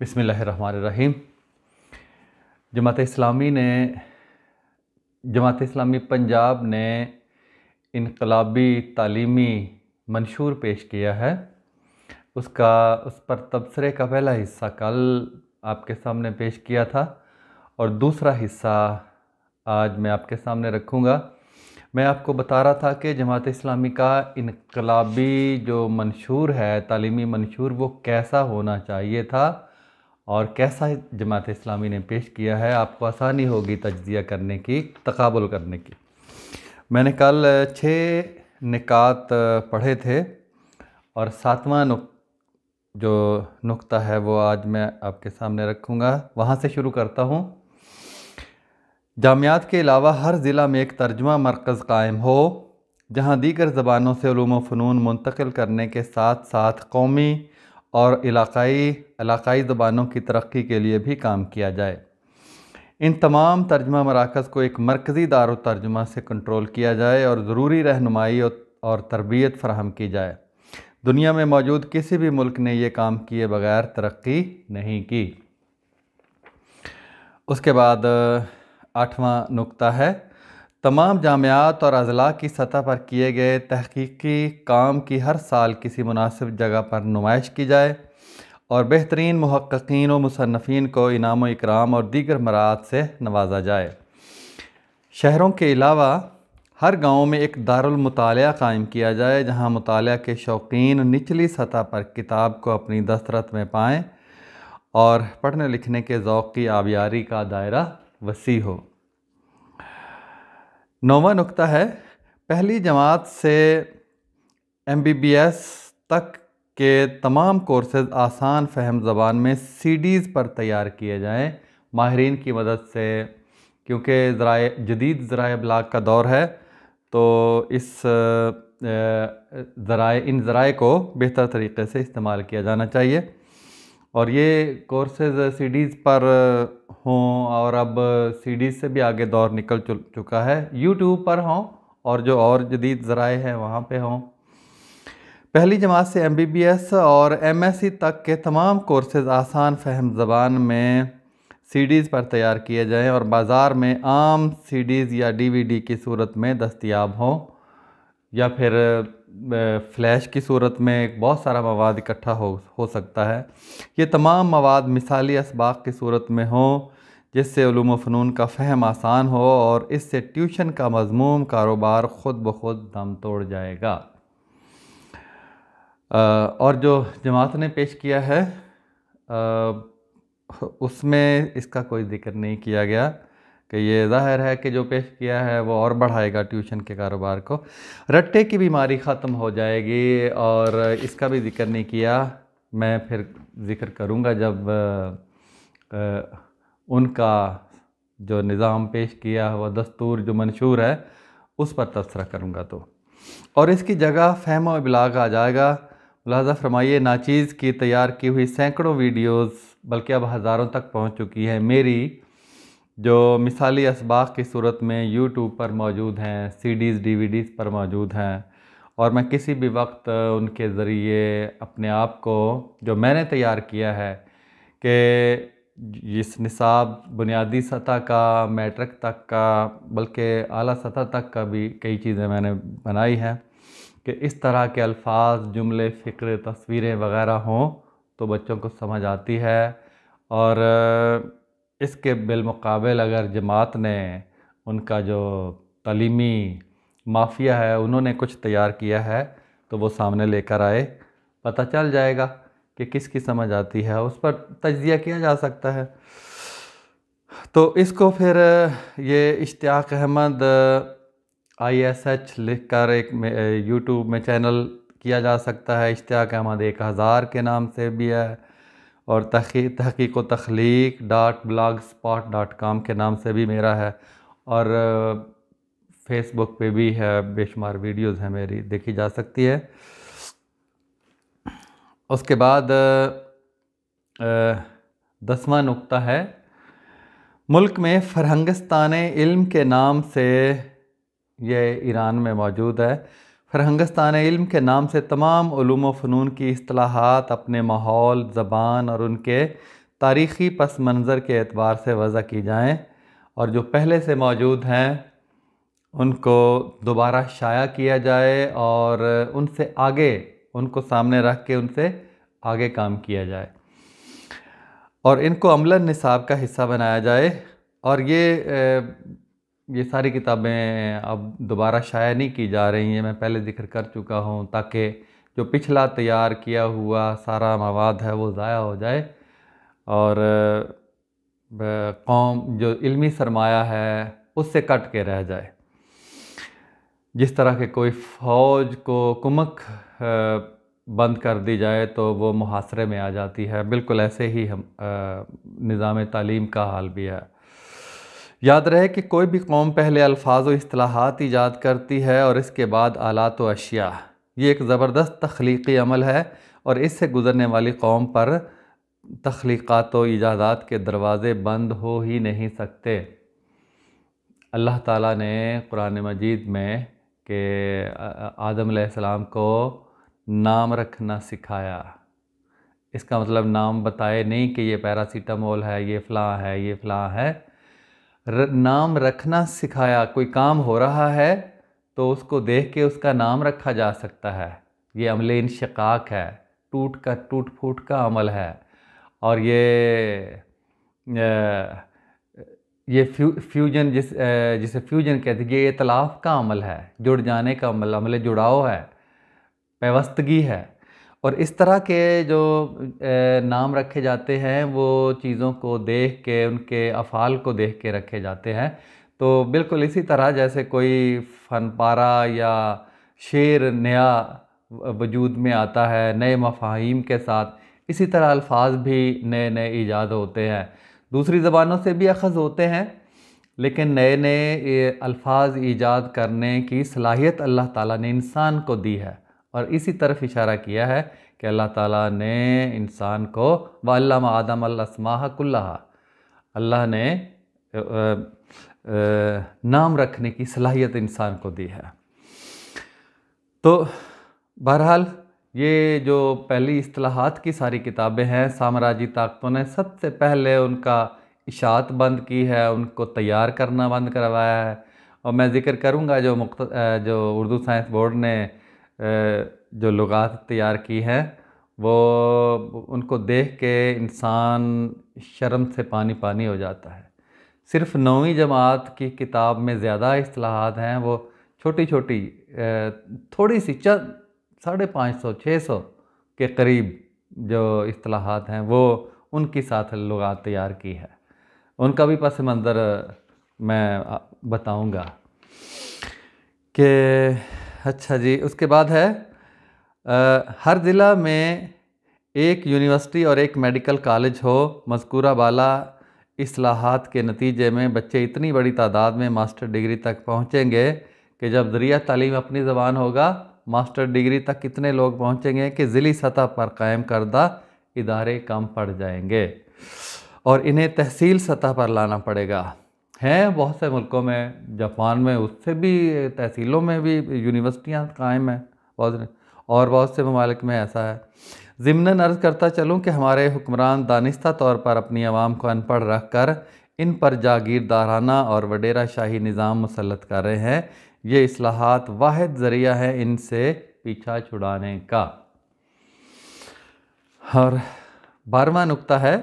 बिस्मिल्लाहिर्रहमानिर्रहीम। जमात इस्लामी पंजाब ने इनकलाबी तालीमी मंशूर पेश किया है। उस पर तबसरे का पहला हिस्सा कल आपके सामने पेश किया था और दूसरा हिस्सा आज मैं आपके सामने रखूँगा। मैं आपको बता रहा था कि जमात इस्लामी का इनकलाबी जो मंशूर है, तालीमी मंशूर, वो कैसा होना चाहिए था और कैसा जमात इस्लामी ने पेश किया है। आपको आसानी होगी तज्ज़िया करने की, तक़ाबुल करने की। मैंने कल 6 निकात पढ़े थे और 7वां जो नुक्ता है वो आज मैं आपके सामने रखूँगा। वहाँ से शुरू करता हूँ। जामियात के अलावा हर ज़िला में एक तर्जुमा मरकज़ कायम हो जहाँ दीगर ज़बानों से उलूम व फ़नून मुंतकिल करने के साथ साथ कौमी और इलाक़ाई ज़बानों की तरक्की के लिए भी काम किया जाए। इन तमाम तर्जुमा मराकज़ को एक मरकज़ी दारुल तर्जुमा से कंट्रोल किया जाए और ज़रूरी रहनुमाई और तरबियत फ़राहम की जाए। दुनिया में मौजूद किसी भी मुल्क ने यह काम किए बगैर तरक्की नहीं की। उसके बाद 8वां नुक्ता है, तमाम जामियात और अज़ला की सतह पर किए गए तहकीकी काम की हर साल किसी मुनासिब जगह पर नुमाइश की जाए और बेहतरीन मुहक्किकीन व मुसन्निफ़ीन को इनाम व इकराम और दीगर मराद से नवाजा जाए। शहरों के अलावा हर गाँव में एक दारुल मुतालिया कायम किया जाए जहाँ मुतालिया के शौकीन निचली सतह पर किताब को अपनी दस्तरस में पाएँ और पढ़ने लिखने के ज़ौक़ की आबियारी का दायरा वसी हो। 9वां नुक्ता है, पहली जमात से MBBS तक के तमाम कोर्सेज़ आसान फ़हम ज़बान में CDs पर तैयार किए जाएँ माहिरीन की मदद से, क्योंकि जदीद ज़राए इब्लाग का दौर है तो इन ज़राए को बेहतर तरीक़े से इस्तेमाल किया जाना चाहिए और ये कोर्सेज़ CDs पर हों और अब CDs से भी आगे दौर निकल चुका है, YouTube पर हों और जो और जदीद ज़राए हैं वहाँ पे हों। पहली जमात से MBBS और MSc तक के तमाम कोर्सेज़ आसान फ़हम ज़बान में CDs पर तैयार किए जाएँ और बाज़ार में आम CDs या DVD की सूरत में दस्तयाब हों या फिर फ़्लैश की सूरत में बहुत सारा मवाद इकट्ठा हो सकता है। ये तमाम मवाद मिसाली असबाक़ की सूरत में हों जिससे उलूम व फ़नून का फ़हम आसान हो और इससे ट्यूशन का मज़मूम कारोबार ख़ुद ब खुद दम तोड़ जाएगा। और जो जमात ने पेश किया है उसमें इसका कोई ज़िक्र नहीं किया गया कि ये ज़ाहिर है कि जो पेश किया है वो और बढ़ाएगा ट्यूशन के कारोबार को। रट्टे की बीमारी ख़त्म हो जाएगी और इसका भी ज़िक्र नहीं किया। मैं फिर ज़िक्र करूँगा जब उनका जो निज़ाम पेश किया वो दस्तूर जो मंशूर है उस पर तबसरा करूँगा तो, और इसकी जगह फ़हम व इब्लाग आ जाएगा। मुलाहज़ा फरमाइए, नाचीज़ की तैयार की हुई सैकड़ों वीडियोज़ बल्कि अब हज़ारों तक पहुँच चुकी है मेरी, जो मिसाली असबाक़ की सूरत में YouTube पर मौजूद हैं, CDs DVDs पर मौजूद हैं और मैं किसी भी वक्त उनके ज़रिए अपने आप को जो मैंने तैयार किया है कि इस निसाब बुनियादी सतह का, मैट्रिक तक का, बल्कि आला सतह तक का भी कई चीज़ें मैंने बनाई हैं कि इस तरह के अल्फाज, जुमले, फ़िक्र, तस्वीरें वग़ैरह हों तो बच्चों को समझ आती है। और इसके बिलमुकाबिल अगर जमात ने उनका जो तालीमी माफिया है उन्होंने कुछ तैयार किया है तो वो सामने लेकर आए, पता चल जाएगा कि किसकी समझ आती है, उस पर तज्ज़िया किया जा सकता है। तो इसको फिर ये इश्तियाक अहमद ISH लिख कर एक YouTube में चैनल किया जा सकता है। इश्तियाक अहमद 1000 के नाम से भी है और तहक़ीक़ व तख़लीक़.blogspot.com के नाम से भी मेरा है और फेसबुक पे भी है, बेशुमार वीडियोज़ हैं मेरी, देखी जा सकती है। उसके बाद 10वां नुक्ता है, मुल्क में फ़रहंगिस्तान-ए-इल्म के नाम से, ये ईरान में मौजूद है, फ़रहंगिस्तान-ए-इल्म के नाम से तमाम उलूम व फ़नून की इस्तिलाहात अपने माहौल, ज़बान और उनके तारीख़ी पस मंज़र के एतबार से वज़ा की जाएँ और जो पहले से मौजूद हैं उनको दोबारा शाया किया जाए और उनसे आगे, उनको सामने रख के उनसे आगे काम किया जाए और इनको अमलन निसाब का हिस्सा बनाया जाए। और ये सारी किताबें अब दोबारा शाया नहीं की जा रही हैं, मैं पहले ज़िक्र कर चुका हूँ, ताकि जो पिछला तैयार किया हुआ सारा मवाद है वो ज़ाया हो जाए और कौम जो इल्मी सरमाया है उससे कट के रह जाए। जिस तरह के कोई फ़ौज को कुमक बंद कर दी जाए तो वो मुहासरे में आ जाती है, बिल्कुल ऐसे ही हम निज़ाम तालीम का हाल भी है। याद रहे कि कोई भी कौम पहले अल्फाज व इस्तिलाहात ईजाद करती है और इसके बाद आलात व अशिया। ये एक ज़बरदस्त तख्लीक़ी अमल है और इससे गुज़रने वाली कौम पर तख्लीक़ात व ईजादात के दरवाज़े बंद हो ही नहीं सकते। अल्लाह ताला ने कुरान मजीद में कि आदम अलैहिस्सलाम को नाम रखना सिखाया। इसका मतलब नाम बताए नहीं कि ये पैरासीटामोल है, ये फ़लाँ है, ये फ़लाँ है। नाम रखना सिखाया। कोई काम हो रहा है तो उसको देख के उसका नाम रखा जा सकता है। ये अमले इंशिकाक है, टूट फूट का अमल है। और ये फ्यूजन जिसे फ्यूजन कहते हैं, ये इतलाफ़ का अमल है, जुड़ जाने का अमल, अमल जुड़ाव है, पैवस्तगी है। और इस तरह के जो नाम रखे जाते हैं वो चीज़ों को देख के, उनके अफ़ाल को देख के रखे जाते हैं। तो बिल्कुल इसी तरह जैसे कोई फ़न पारा या शेर नया वजूद में आता है नए मफ़ाहीम के साथ, इसी तरह अल्फाज भी नए नए ईजाद होते हैं। दूसरी ज़बानों से भी अख़ज़ होते हैं, लेकिन नए नए अल्फाज ईजाद करने की सलाहियत अल्लाह ताला ने इंसान को दी है। और इसी तरफ इशारा किया है कि अल्लाह ताला ने इंसान को वअल्लमा आदम अल अस्माअ कुल्लहा, अल्लाह ने नाम रखने की सलाहियत इंसान को दी है। तो बहरहाल ये जो पहली इस्तिलाहात की सारी किताबें हैं, साम्राज्यी ताकतों ने सबसे पहले उनका इशाअत बंद की है, उनको तैयार करना बंद करवाया है। और मैं ज़िक्र करूँगा जो उर्दू साइंस बोर्ड ने जो लुगात तैयार की हैं, वो उनको देख के इंसान शर्म से पानी पानी हो जाता है। सिर्फ 9वीं जमात की किताब में ज़्यादा इस्तिलाहात हैं, वो छोटी छोटी थोड़ी सी 550-600 के करीब जो इस्तिलाहात हैं वो उनकी साथ लुगात तैयार की है। उनका भी पस मंज़र मैं बताऊंगा कि अच्छा जी। उसके बाद है हर ज़िला में एक यूनिवर्सिटी और एक मेडिकल कॉलेज हो। मज़कूरा बाला इस्लाहात के नतीजे में बच्चे इतनी बड़ी तादाद में मास्टर डिग्री तक पहुँचेंगे कि जब ज़रिया तालीम अपनी ज़बान होगा, मास्टर डिग्री तक कितने लोग पहुँचेंगे कि ज़िली सतह पर कायम करदा इदारे कम पड़ जाएंगे और इन्हें तहसील सतह पर लाना पड़ेगा। हैं बहुत से मुल्कों में, जापान में उससे भी तहसीलों में भी यूनिवर्सिटियाँ कायम हैं और बहुत से ममालिक में ऐसा है। ज़िम्नन अर्ज़ करता चलूँ कि हमारे हुक्मरान दानिस्ता तौर पर अपनी आवाम को अनपढ़ रख कर इन पर जागीरदाराना और वडेरा शाही निज़ाम मुसल्लत कर रहे हैं। ये इस्लाहात वाहिद ज़रिया है इनसे पीछा छुड़ाने का। और 12वां नुक्ता है,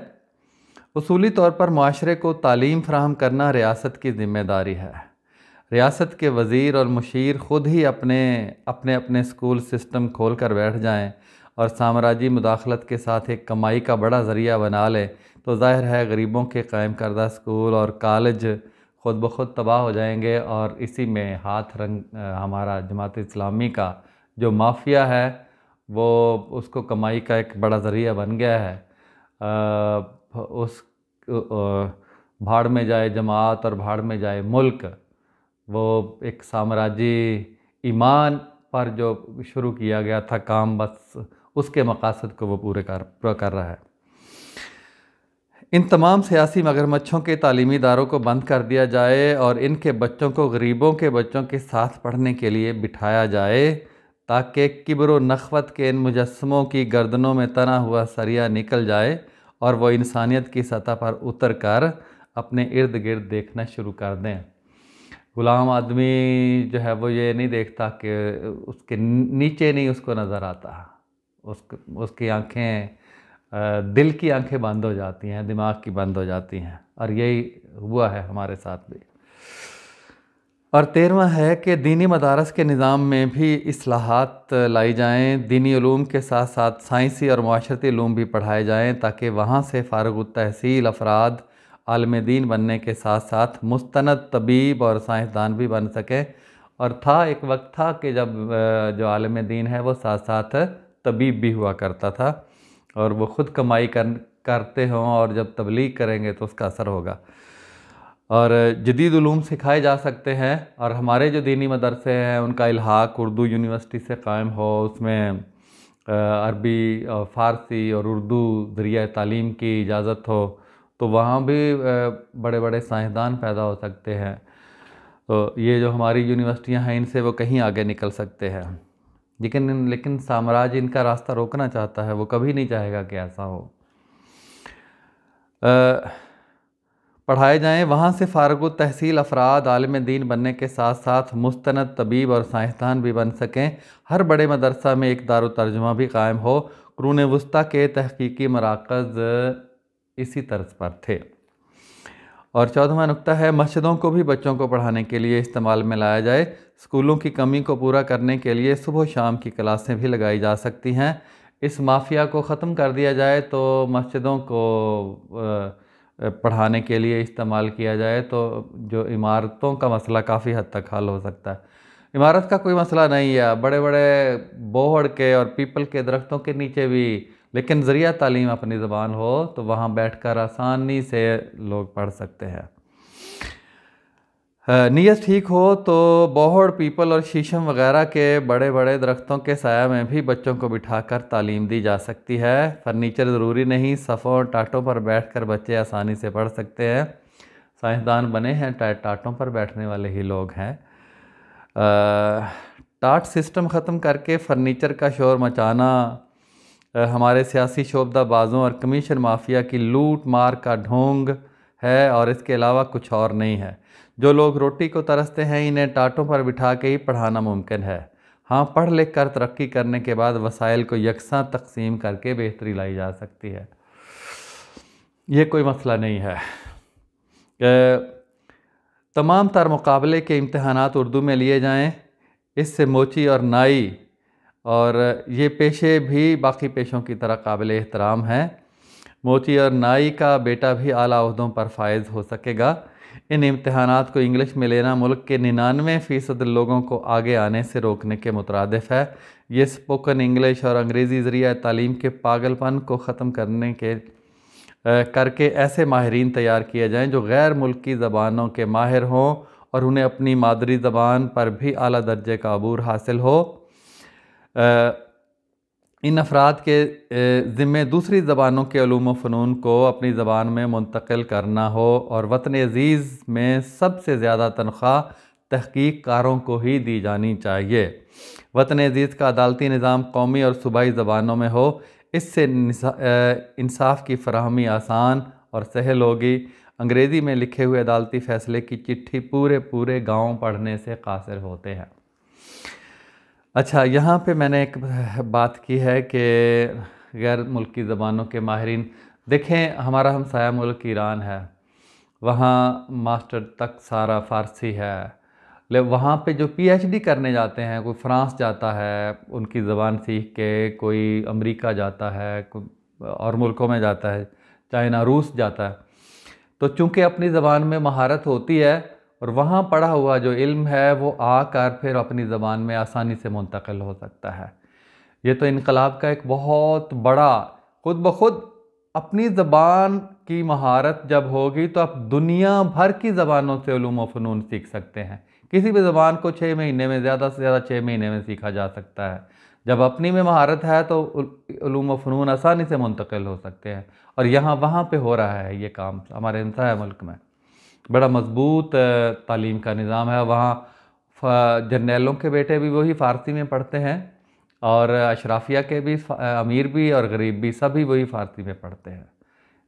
उसूली तौर पर माशरे को तालीम फराहम करना रियासत की ज़िम्मेदारी है। रियासत के वज़ीर और मुशीर ख़ुद ही अपने स्कूल सिस्टम खोल कर बैठ जाएँ और साम्राज्यी मुदाखलत के साथ एक कमाई का बड़ा ज़रिया बना लें तो ज़ाहिर है गरीबों के कायम करदा स्कूल और कॉलेज ख़ुद ब खुद तबाह हो जाएंगे। और इसी में हमारा जमात इस्लामी का जो माफिया है वो उसको कमाई का एक बड़ा ज़रिया बन गया है। उस भाड़ में जाए जमात और भाड़ में जाए मुल्क, वो एक साम्राज्यी ईमान पर जो शुरू किया गया था काम, बस उसके मकासद को वो पूरा कर रहा है। इन तमाम सियासी मगरमच्छों के तालीमी इदारों को बंद कर दिया जाए और इनके बच्चों को गरीबों के बच्चों के साथ पढ़ने के लिए बिठाया जाए ताकि किब्र व नख़वत के इन मुजस्समों की गर्दनों में तना हुआ सरिया निकल जाए और वो इंसानियत की सतह पर उतर कर अपने इर्द गिर्द देखना शुरू कर दें। गुलाम आदमी जो है वो ये नहीं देखता कि उसके नीचे नहीं उसको नज़र आता, उसकी आंखें, दिल की आंखें बंद हो जाती हैं, दिमाग की बंद हो जाती हैं, और यही हुआ है हमारे साथ भी। और 13वां है कि दीनी मदारस के निज़ाम में भी इस्लाहात लाई जाएँ, दीनी उलूम के साथ साथ साइंसी और माशरती उलूम भी पढ़ाए जाएँ, ताकि वहाँ से फ़ारिग़ तहसील अफराद आलिम दीन बनने के साथ साथ मुस्तनद तबीब और साइंसदान भी बन सकें। और एक वक्त था कि जब जो आलिम दीन है वो साथ साथ तबीब भी हुआ करता था, और वो ख़ुद कमाई करते हों, और जब तबलीग करेंगे तो उसका असर होगा। और जदीद उलूम सिखाए जा सकते हैं, और हमारे जो दीनी मदरसे हैं उनका इल्हाक उर्दू यूनिवर्सिटी से कायम हो, उसमें अरबी और फ़ारसी और उर्दू ज़रिया तालीम की इजाज़त हो, तो वहाँ भी बड़े बड़े साइंसदान पैदा हो सकते हैं। तो ये जो हमारी यूनिवर्सिटियाँ हैं इनसे वो कहीं आगे निकल सकते हैं। लेकिन साम्राज्य इनका रास्ता रोकना चाहता है, वो कभी नहीं चाहेगा कि ऐसा हो। पढ़ाए जाएँ, वहाँ से फ़ारिग़ तहसील अफराद आलिम दीन बनने के साथ साथ मुस्तनद तबीब और साइंसदान भी बन सकें। हर बड़े मदरसा में एक दारुल तर्जुमा भी कायम हो। कुरून वुस्ता के तहकीकी मराकज़ इसी तर्ज पर थे। और 14वां नुक्ता है, मस्जिदों को भी बच्चों को पढ़ाने के लिए इस्तेमाल में लाया जाए। स्कूलों की कमी को पूरा करने के लिए सुबह शाम की क्लासें भी लगाई जा सकती हैं। इस माफिया को ख़त्म कर दिया जाए तो मस्जिदों को पढ़ाने के लिए इस्तेमाल किया जाए तो जो इमारतों का मसला काफ़ी हद तक हल हो सकता है। इमारत का कोई मसला नहीं है, बड़े बड़े बोहड़ के और पीपल के दरख्तों के नीचे भी, लेकिन ज़रिया तालीम अपनी ज़बान हो तो वहाँ बैठकर आसानी से लोग पढ़ सकते हैं। नीयत ठीक हो तो बोहड़, पीपल और शीशम वगैरह के बड़े बड़े दरख्तों के साया में भी बच्चों को बिठाकर तालीम दी जा सकती है। फर्नीचर ज़रूरी नहीं, सफ़ों और टाटों पर बैठकर बच्चे आसानी से पढ़ सकते हैं। साइंसदान बने हैं टाटों पर बैठने वाले ही लोग हैं। टाट सिस्टम ख़त्म करके फर्नीचर का शोर मचाना हमारे सियासी शोबदाबाजों और कमीशन माफिया की लूट मार का ढोंग है, और इसके अलावा कुछ और नहीं है। जो लोग रोटी को तरसते हैं इन्हें टाटों पर बिठा के ही पढ़ाना मुमकिन है। हाँ, पढ़ लिख कर तरक्की करने के बाद वसाइल को यकसां तकसीम करके बेहतरी लाई जा सकती है, ये कोई मसला नहीं है। तमाम तर मुकाबले के इम्तहानात उर्दू में लिए जाएं। इससे मोची और नाई और ये पेशे भी बाकी पेशों की तरह काबिल एहतराम हैं। मोची और नाई का बेटा भी आला ओहदों पर फायज़ हो सकेगा। इन इम्तहानात को इंग्लिश में लेना मुल्क के 99% लोगों को आगे आने से रोकने के मुतरादिफ है। ये स्पोकन इंग्लिश और अंग्रेज़ी ज़रिया तालीम के पागलपन को ख़त्म करके ऐसे माहिरीन तैयार किए जाएँ जो गैर मुल्की ज़बानों के माहिर हों और उन्हें अपनी मादरी ज़बान पर भी आला दर्जे का अबूर हासिल हो। इन अफराद के ज़िम्मे दूसरी ज़बानों के उलूम व फ़नून को अपनी ज़बान में मुंतकिल करना हो, और वतन अज़ीज़ में सबसे ज़्यादा तनख्वाह तहकीक कारों को ही दी जानी चाहिए। वतन अज़ीज़ का अदालती निज़ाम कौमी और सूबाई ज़बानों में हो, इससे इंसाफ की फराहमी आसान और सहल होगी। अंग्रेज़ी में लिखे हुए अदालती फ़ैसले की चिट्ठी पूरे गाँव पढ़ने से कासिर होते हैं। अच्छा, यहाँ पे मैंने एक बात की है कि गैर मुल्की ज़बानों के माहिरीन, देखें हमारा हमसाया मुल्क ईरान है, वहाँ मास्टर तक सारा फ़ारसी है। वहाँ पे जो PhD करने जाते हैं, कोई फ़्रांस जाता है उनकी ज़बान सीख के, कोई अमेरिका जाता है, कोई और मुल्कों में जाता है, चाइना, रूस जाता है, तो चूँकि अपनी ज़बान में महारत होती है और वहाँ पढ़ा हुआ जो इल्म है वो आकर फिर अपनी ज़बान में आसानी से मुंतकिल हो सकता है। ये तो इनकलाब का एक बहुत बड़ा, खुद ब खुद अपनी ज़बान की महारत जब होगी तो आप दुनिया भर की ज़बानों से उलूम व फ़नून सीख सकते हैं। किसी भी ज़बान को 6 महीने में, ज़्यादा से ज़्यादा 6 महीने में सीखा जा सकता है। जब अपनी में महारत है तो उलूम व फ़नून आसानी से मुंतकिल हो सकते हैं, और यहाँ वहाँ पे हो रहा है ये काम हमारे हमसाया मुल्क में। बड़ा मजबूत तालीम का निज़ाम है वहाँ। जर्नैलों के बेटे भी वही फ़ारसी में पढ़ते हैं, और अशराफिया के भी, अमीर भी और गरीब भी, सभी वही फ़ारसी में पढ़ते हैं।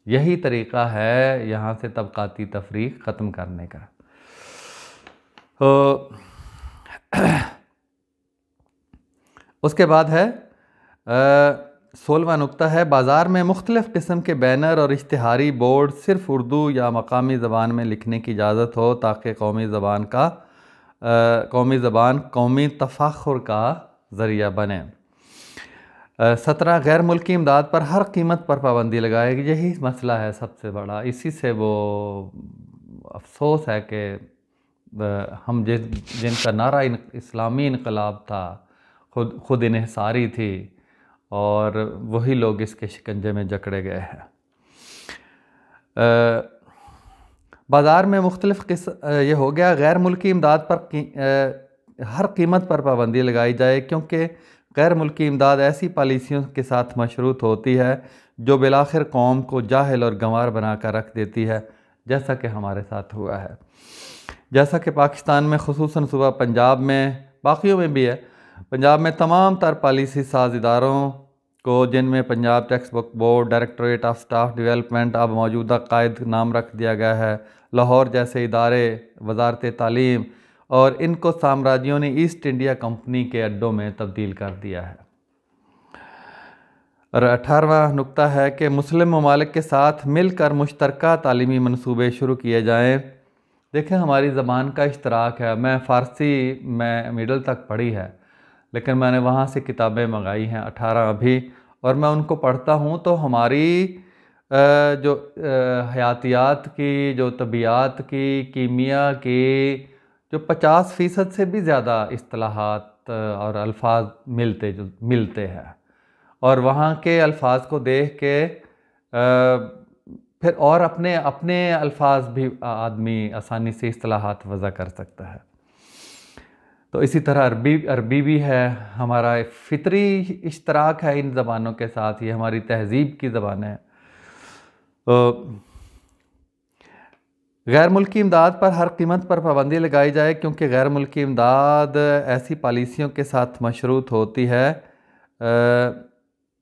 यही तरीक़ा है यहाँ से तबक़ाती तफरीक ख़त्म करने का। तो उसके बाद है 16वां नुक्ता है, बाज़ार में मुख्तलिफ़ किस्म के बैनर और इश्तिहारी बोर्ड सिर्फ़ उर्दू या मकामी ज़बान में लिखने की इजाज़त हो ताकि कौमी ज़बान कौमी तफ़ाख़ुर का ज़रिया बने। 17 गैर मुल्की इमदाद पर हर कीमत पर पाबंदी लगाएगी। यही मसला है सबसे बड़ा, इसी से वो अफसोस है कि हम जिनका नारा इस्लामी इनकलाब था खुद इन्हिसारी थी और वही लोग इसके शिकंजे में जकड़े गए हैं। बाज़ार में मुख्तलिफ़ ये हो गया, गैर मुल्की इमदाद पर हर कीमत पर पाबंदी लगाई जाए क्योंकि गैर मुल्की इमदाद ऐसी पॉलिसियों के साथ मशरूत होती है जो बिलाखिर कौम को जाहिल और गंवार बना कर रख देती है, जैसा कि हमारे साथ हुआ है। जैसा कि पाकिस्तान में ख़ुसूसन सूबा पंजाब में, बाकियों में भी है, पंजाब में तमाम तर पॉलिसी साज इदारों को, जिनमें Punjab text book board, directorate of staff development, अब मौजूदा कायद नाम रख दिया गया है, लाहौर जैसे इदारे, वजारत तालीम, और इनको साम्राज्यों ने ईस्ट इंडिया कंपनी के अड्डों में तब्दील कर दिया है। और 18वां नुक्ता है कि मुस्लिम ममालिक के साथ मिलकर मुश्तरका तालीमी मनसूबे शुरू किए जाएँ। देखें, हमारी ज़बान का इश्तराक है। मैं फ़ारसी में मिडल तक पढ़ी है, लेकिन मैंने वहाँ से किताबें मंगाई हैं 18 अभी, और मैं उनको पढ़ता हूँ तो हमारी जो हयातियात की, जो तबीयात की, कीमिया की, जो 50% से भी ज़्यादा इस्तिलाहात और अल्फाज मिलते हैं, और वहाँ के अल्फाज को देख के फिर और अपने अल्फाज भी आदमी आसानी से इस्तिलाहात वज़ा कर सकता है। तो इसी तरह अरबी भी है, हमारा फितरी इश्तराक है इन ज़बानों के साथ, ये हमारी तहज़ीब की ज़बान है। गैर मुल्की इमदाद पर हर कीमत पर पाबंदी लगाई जाए क्योंकि गैर मुल्की इमदाद ऐसी पॉलिसियों के साथ मशरूत होती है।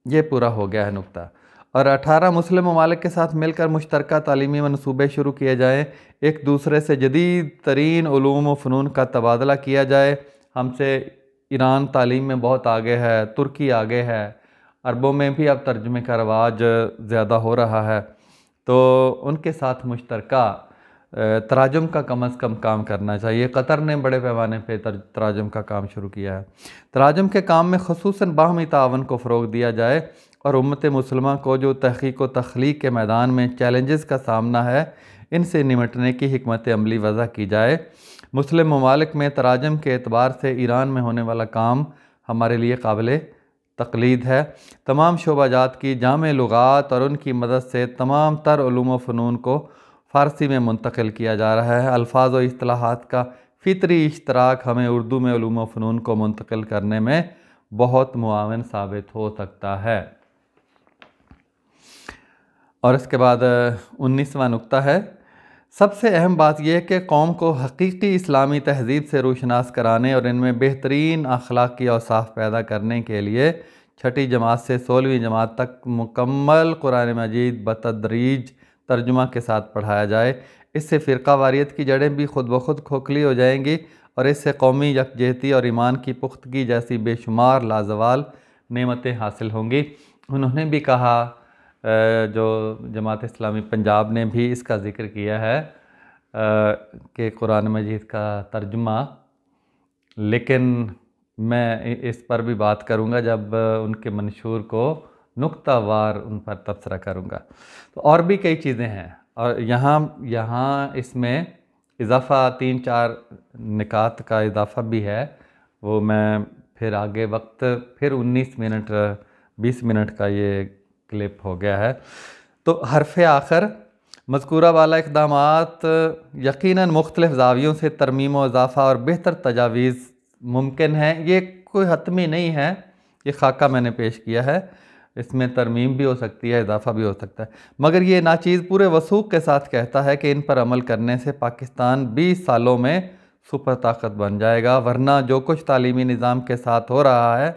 ये पूरा हो गया है नुक्ता। और 18 मुस्लिम ममालिक के साथ मिलकर मुश्तरका तालीमी मनसूबे शुरू किए जाएँ, एक दूसरे से जदीद तरीन उलूम व फ़नून का तबादला किया जाए। हमसे ईरान तालीम में बहुत आगे है, तुर्की आगे है, अरबों में भी अब तर्जुमे का रवाज ज़्यादा हो रहा है, तो उनके साथ मुश्तरका तराजुम का कम अज़ कम काम करना चाहिए। कतर ने बड़े पैमाने पे तराजुम का काम शुरू किया है। तराजुम के काम में ख़ुसूसन बाहमी तावन को फ़रोग़ दिया जाए और उम्मत मुस्लिमा को जो तहक़ीक़ व तख़लीक़ के मैदान में चैलेंजेस का सामना है, इनसे निमटने की हिकमत अमली वज़ा की जाए। मुस्लिम ममालिक में तराजुम के एतबार से ईरान में होने वाला काम हमारे लिए काबिल तक़लीद है। तमाम शोबाजात की जामे लुगात और उनकी मदद से तमाम तर उलूम व फ़नून को फ़ारसी में मुंतकिल किया जा रहा है। अल्फाज व इस्तिलाहात का फ़ितरी इश्तराक हमें उर्दू में उलूम व फ़नून को मुंतकिल करने में बहुत मुआविन साबित हो सकता है। और इसके बाद 19वां नुक्ता है, सबसे अहम बात यह है कि कौम को हकीकी इस्लामी तहज़ीब से रोशनास कराने और इनमें बेहतरीन अखलाकी औसाफ पैदा करने के लिए छठी जमात से 16वीं जमात तक मुकम्मल कुरान मजीद बतदरीज तर्जुमा के साथ पढ़ाया जाए। इससे फ़िरका वारियत की जड़ें भी खुद ब खुद खोखली हो जाएंगी और इससे कौमी यकजहती और ईमान की पुख्तगी जैसी बेशुमार लाजवाल नेमतें हासिल होंगी। उन्होंने भी कहा, जो जमात इस्लामी पंजाब ने भी इसका ज़िक्र किया है कि कुरान मजीद का तर्जुमा, लेकिन मैं इस पर भी बात करूंगा जब उनके मंशूर को नुक्तावार उन पर तबसरा करूंगा। तो और भी कई चीज़ें हैं और यहाँ इसमें इजाफ़ा 3-4 निकात का इजाफ़ा भी है, वो मैं फिर आगे वक्त फिर 19 मिनट 20 मिनट का ये क्लिप हो गया है। तो हरफ़े आखिर मज़कूरा वाला इक़दामात यकीनन मुख्तलिफ़ ज़ावियों से तरमीम व इज़ाफ़ा और बेहतर तजावीज़ मुमकिन है। ये कोई हतमी नहीं है, ये खाका मैंने पेश किया है, इसमें तरमीम भी हो सकती है, इजाफ़ा भी हो सकता है, मगर ये नाचीज़ पूरे वसूख के साथ कहता है कि इन पर अमल करने से पाकिस्तान 20 सालों में सुपर ताकत बन जाएगा। वरना जो कुछ तालीमी निज़ाम के साथ हो रहा है,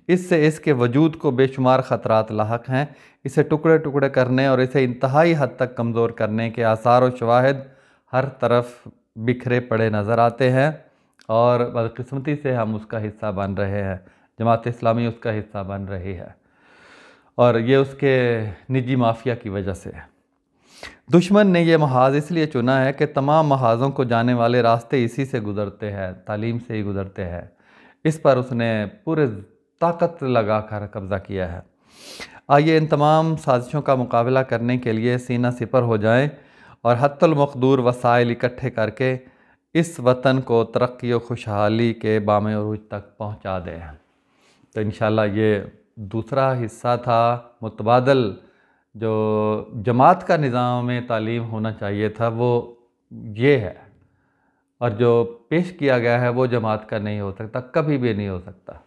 इससे इसके वजूद को बेशुमार ख़तरात लाहक हैं। इसे टुकड़े टुकड़े करने और इसे इंतहाई हद तक कमज़ोर करने के आसार और शवाहिद हर तरफ बिखरे पड़े नज़र आते हैं, और बदकिस्मती से हम उसका हिस्सा बन रहे हैं। जमात इस्लामी उसका हिस्सा बन रही है, और ये उसके निजी माफिया की वजह से है। दुश्मन ने यह महाज इसलिए चुना है कि तमाम महाजों को जाने वाले रास्ते इसी से गुज़रते हैं, तालीम से ही गुज़रते हैं। इस पर उसने पूरे ताकत लगा कर कब्ज़ा किया है। आइए इन तमाम साजिशों का मुकाबला करने के लिए सीना सिपर हो जाएं और हत्तुल मक़दूर वसाइल इकट्ठे करके इस वतन को तरक्की और खुशहाली के बामे उरूज तक पहुंचा दें। तो इंशाअल्लाह ये दूसरा हिस्सा था मुतबादल जो जमात का निज़ाम में तालीम होना चाहिए था वो ये है, और जो पेश किया गया है वो जमात का नहीं हो सकता, कभी भी नहीं हो सकता।